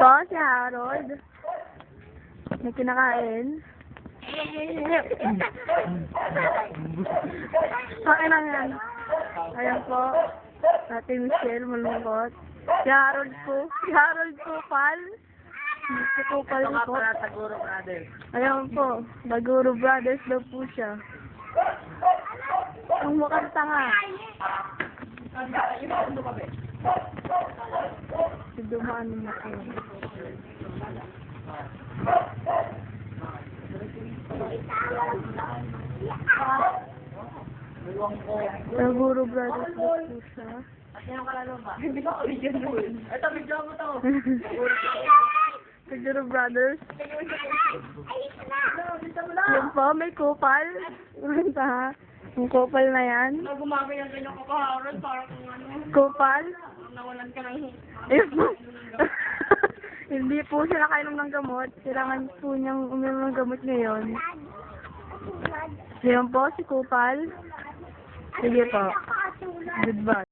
Po, si Harold. May kinakain. Kain lang yan. Ayan po. Ate Michelle, malungkot. Si Harold po. Si Harold po, pal. Si Kupal po. Taguro Brothers. Ayan po. Baguro Brothers daw po siya. Ang mukhang tanga. Si Dumaan na po. Baguro Brothers daw po siya. Sino ka lalo ba? Hindi ba original? Ito, video mo to. Baguro Brothers. Yan po, may kupal. Manta ha. Yung kupal na yan. Gumagay ang ganyan ko kaharon para kung ano. Kupal. Nawalan ka ng... Ayun po. Hindi po siya nakainom ng gamot. Kailangan po niyang uminom ng gamot ngayon. Yan po, si Kupal. Sige po. Goodbye.